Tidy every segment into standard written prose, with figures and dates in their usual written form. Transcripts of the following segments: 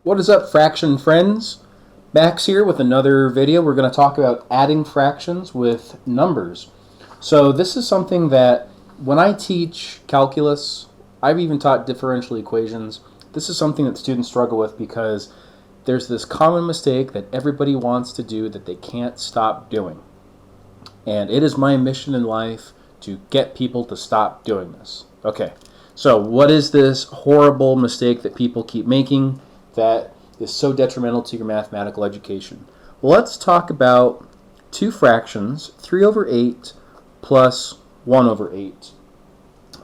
What is up, fraction friends? Max here with another video. We're going to talk about adding fractions with numbers. So this is something that when I teach calculus, I've even taught differential equations. This is something that students struggle with because there's this common mistake that everybody wants to do that they can't stop doing. And it is my mission in life to get people to stop doing this. Okay, so what is this horrible mistake that people keep making that is so detrimental to your mathematical education? Well, let's talk about two fractions, 3 over 8 plus 1 over 8.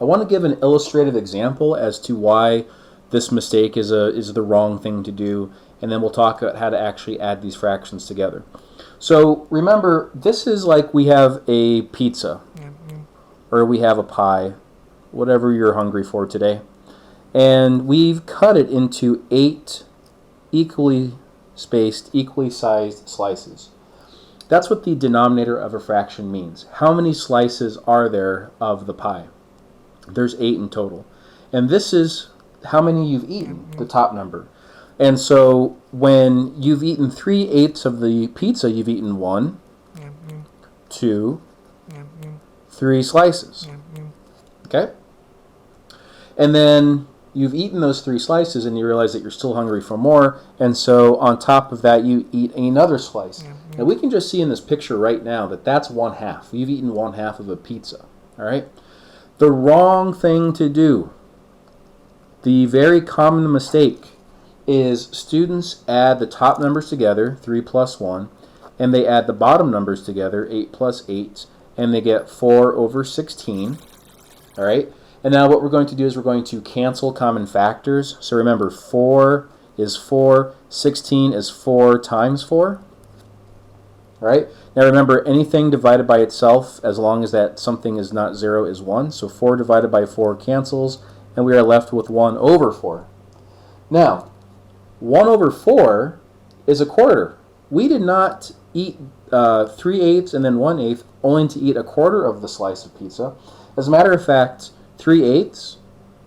I want to give an illustrative example as to why this mistake is the wrong thing to do, and then we'll talk about how to actually add these fractions together. So remember, this is like we have a pizza, or we have a pie, whatever you're hungry for today. And we've cut it into 8 equally spaced, equally sized slices. That's what the denominator of a fraction means. How many slices are there of the pie? There's 8 in total. And this is how many you've eaten, the top number. And so when you've eaten 3/8 of the pizza, you've eaten 1, 2, 3 slices. Okay? And then you've eaten those 3 slices and you realize that you're still hungry for more, and so on top of that you eat another slice. Now we can just see in this picture right now that that's 1/2. You've eaten 1/2 of a pizza. All right? The wrong thing to do, the very common mistake, is students add the top numbers together, 3 plus 1, and they add the bottom numbers together, 8 plus 8, and they get 4 over 16. All right? And now what we're going to do is we're going to cancel common factors. So remember, 4 is 4, 16 is 4 times 4. All right? Now remember, anything divided by itself, as long as that something is not 0, is 1. So 4 divided by 4 cancels, and we are left with 1 over 4. Now, 1 over 4 is a quarter. We did not eat 3/8 and then 1/8 only to eat a quarter of the slice of pizza. As a matter of fact, 3/8,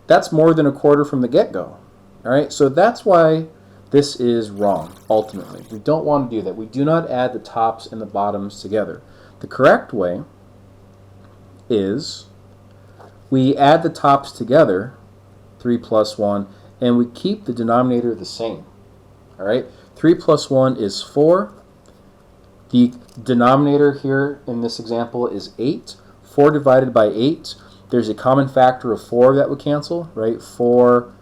that's more than a quarter from the get-go. All right, so that's why this is wrong, ultimately. We don't want to do that. We do not add the tops and the bottoms together. The correct way is we add the tops together, 3 plus 1, and we keep the denominator the same. All right, 3 plus 1 is 4. The denominator here in this example is 8. 4 divided by 8, there's a common factor of 4 that would cancel, right? 4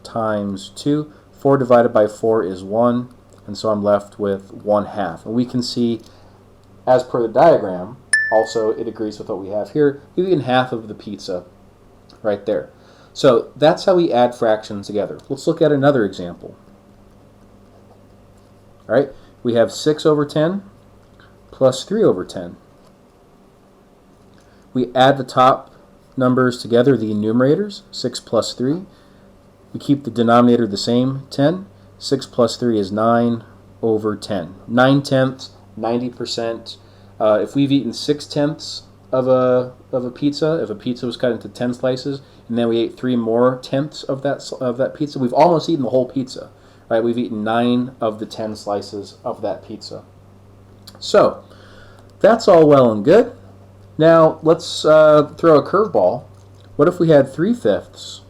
times 2. 4 divided by 4 is 1, and so I'm left with 1/2. And we can see, as per the diagram, also it agrees with what we have here. We've eaten half of the pizza right there. So that's how we add fractions together. Let's look at another example. All right, we have 6 over 10 plus 3 over 10. We add the top numbers together, the numerators, 6 plus 3. We keep the denominator the same, 10. 6 plus 3 is 9 over 10. 9/10, 90%. If we've eaten 6/10 of a pizza, if a pizza was cut into 10 slices, and then we ate 3 more tenths of that pizza, we've almost eaten the whole pizza. Right? We've eaten 9 of the 10 slices of that pizza. So that's all well and good. Now let's throw a curveball. What if we had 3/5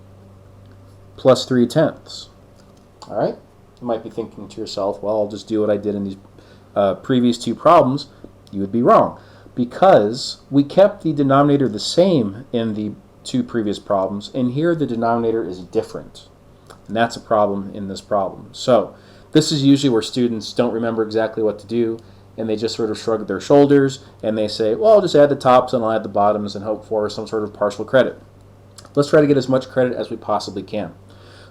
plus 3/10? All right? You might be thinking to yourself, well, I'll just do what I did in these previous 2 problems. You would be wrong, because we kept the denominator the same in the 2 previous problems, and here the denominator is different. And that's a problem in this problem. So this is usually where students don't remember exactly what to do, and they just sort of shrug their shoulders, and they say, well, I'll just add the tops and I'll add the bottoms and hope for some sort of partial credit. Let's try to get as much credit as we possibly can.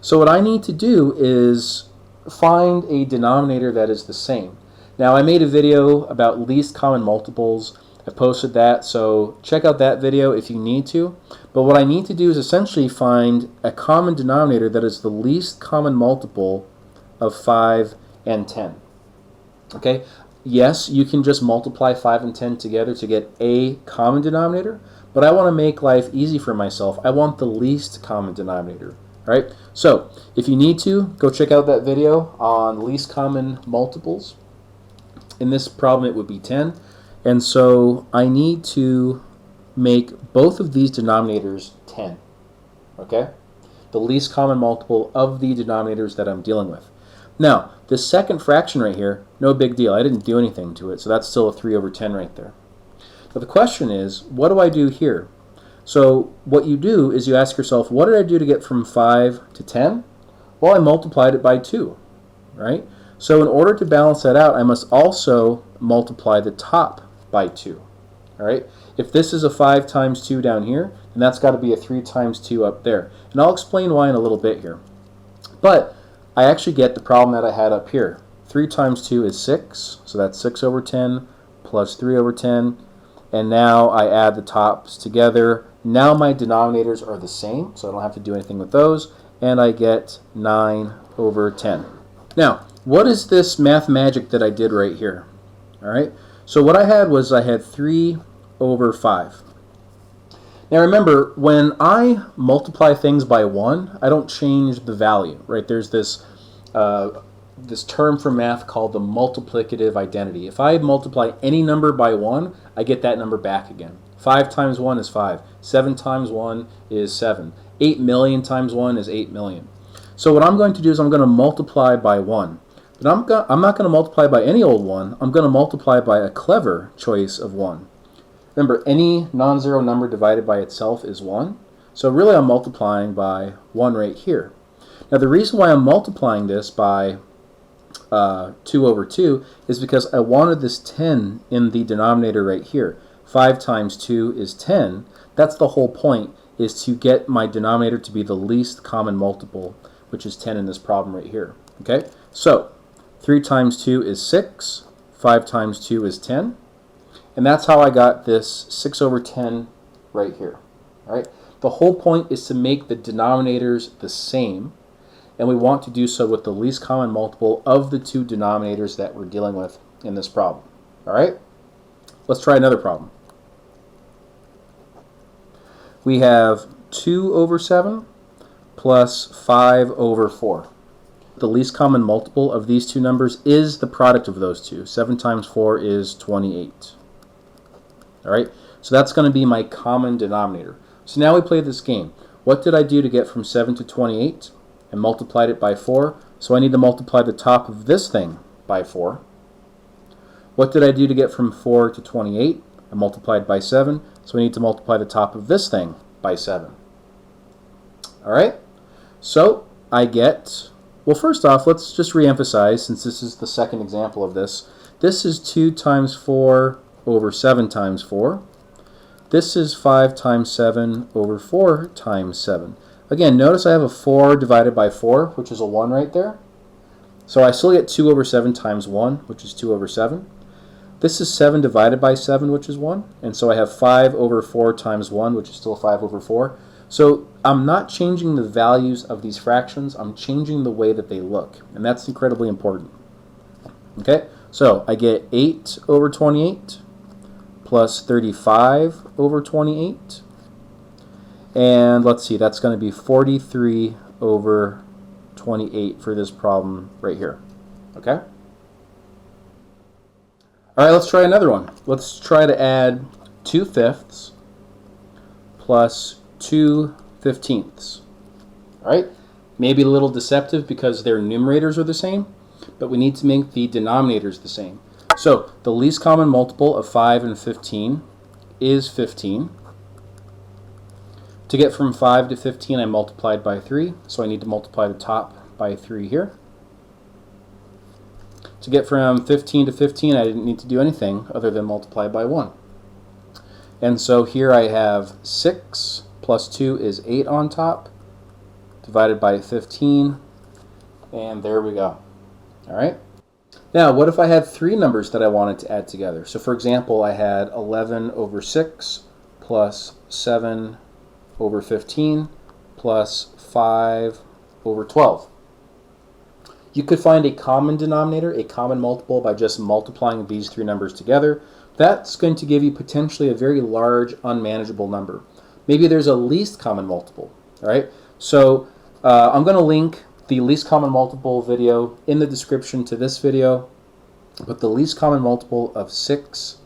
So what I need to do is find a denominator that is the same. Now, I made a video about least common multiples. I posted that, so check out that video if you need to. But what I need to do is essentially find a common denominator that is the least common multiple of 5 and 10. Okay? Yes, you can just multiply 5 and 10 together to get a common denominator, but I want to make life easy for myself. I want the least common denominator. All right, so if you need to, go check out that video on least common multiples. In this problem, it would be 10. And so I need to make both of these denominators 10, okay? The least common multiple of the denominators that I'm dealing with. Now, this second fraction right here, no big deal. I didn't do anything to it, so that's still a 3 over 10 right there. But the question is, what do I do here? So what you do is you ask yourself, what did I do to get from 5 to 10? Well, I multiplied it by 2, right? So in order to balance that out, I must also multiply the top by 2, all right? If this is a 5 times 2 down here, then that's got to be a 3 times 2 up there. And I'll explain why in a little bit here. But I actually get the problem that I had up here. 3 times 2 is 6, so that's 6 over 10 plus 3 over 10. And now I add the tops together. Now my denominators are the same, so I don't have to do anything with those. And I get 9 over 10. Now, what is this math magic that I did right here? All right, so what I had 3 over 5. Now remember, when I multiply things by 1, I don't change the value, right? There's this this term for math called the multiplicative identity. If I multiply any number by 1, I get that number back again. 5 times 1 is 5. 7 times 1 is 7. 8 million times 1 is 8 million. So what I'm going to do is I'm going to multiply by 1. But I'm not going to multiply by any old one. I'm going to multiply by a clever choice of 1. Remember, any non-zero number divided by itself is 1. So really I'm multiplying by 1 right here. Now the reason why I'm multiplying this by 2 over 2 is because I wanted this 10 in the denominator right here. 5 times 2 is 10. That's the whole point, is to get my denominator to be the least common multiple, which is 10 in this problem right here. Okay, so 3 times 2 is 6. 5 times 2 is 10. And that's how I got this 6 over 10 right here. All right? The whole point is to make the denominators the same, and we want to do so with the least common multiple of the two denominators that we're dealing with in this problem. All right? Let's try another problem. We have 2 over 7 plus 5 over 4. The least common multiple of these two numbers is the product of those two. 7 times 4 is 28. All right, so that's going to be my common denominator. So now we play this game. What did I do to get from 7 to 28? I multiplied it by 4, so I need to multiply the top of this thing by 4. What did I do to get from 4 to 28? I multiplied by 7, so I need to multiply the top of this thing by 7. All right, so I get, well, first off, let's just reemphasize, since this is the second example of this. This is 2 times 4 over 7 times 4. This is 5 times 7 over 4 times 7. Again, notice I have a 4 divided by 4, which is a 1 right there. So I still get 2 over 7 times 1, which is 2 over 7. This is 7 divided by 7, which is 1. And so I have 5 over 4 times 1, which is still 5 over 4. So I'm not changing the values of these fractions. I'm changing the way that they look. And that's incredibly important. Okay, so I get 8 over 28 plus 35 over 28. And let's see, that's going to be 43 over 28 for this problem right here. Okay? All right, let's try another one. Let's try to add 2 fifths plus 2 fifteenths. All right? Maybe a little deceptive because their numerators are the same, but we need to make the denominators the same. So the least common multiple of 5 and 15 is 15. To get from 5 to 15, I multiplied by 3, so I need to multiply the top by 3 here. To get from 15 to 15, I didn't need to do anything other than multiply by 1. And so here I have 6 plus 2 is 8 on top, divided by 15, and there we go. All right? Now, what if I had 3 numbers that I wanted to add together? So for example, I had 11 over 6 plus 7 over 15 plus 5 over 12. You could find a common denominator, a common multiple, by just multiplying these 3 numbers together. That's going to give you potentially a very large, unmanageable number. Maybe there's a least common multiple, all right? So I'm going to link the least common multiple video in the description to this video, but the least common multiple of 6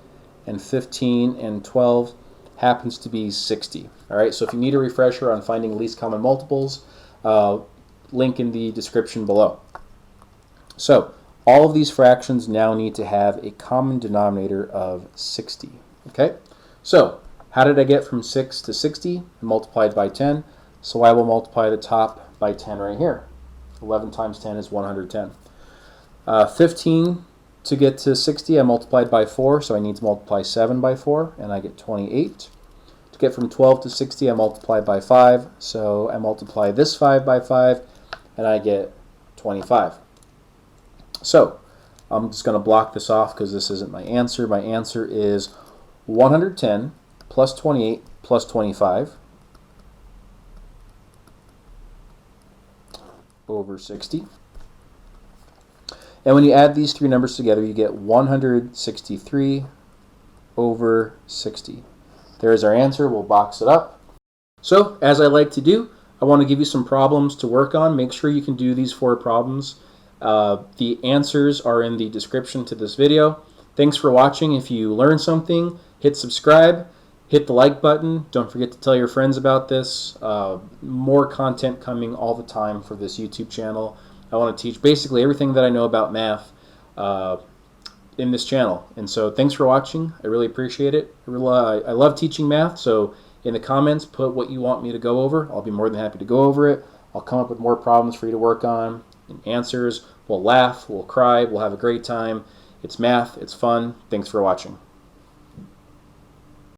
and 15 and 12 happens to be 60. All right, so if you need a refresher on finding least common multiples, link in the description below. So all of these fractions now need to have a common denominator of 60. Okay, so how did I get from 6 to 60? I multiplied by 10, so I will multiply the top by 10 right here. 11 times 10 is 110. 15 to get to 60, I multiplied by 4, so I need to multiply 7 by 4, and I get 28. To get from 12 to 60, I multiply by 5, so I multiply this 5 by 5, and I get 25. So I'm just going to block this off because this isn't my answer. My answer is 110 plus 28 plus 25 over 60. And when you add these three numbers together, you get 163 over 60. There's our answer. We'll box it up. So, as I like to do, I want to give you some problems to work on. Make sure you can do these 4 problems. The answers are in the description to this video. Thanks for watching. If you learned something, hit subscribe, hit the like button. Don't forget to tell your friends about this. More content coming all the time for this YouTube channel. I want to teach basically everything that I know about math in this channel. And so thanks for watching. I really appreciate it. I love teaching math, so in the comments, put what you want me to go over. I'll be more than happy to go over it. I'll come up with more problems for you to work on and answers. We'll laugh, we'll cry, we'll have a great time. It's math, it's fun. Thanks for watching.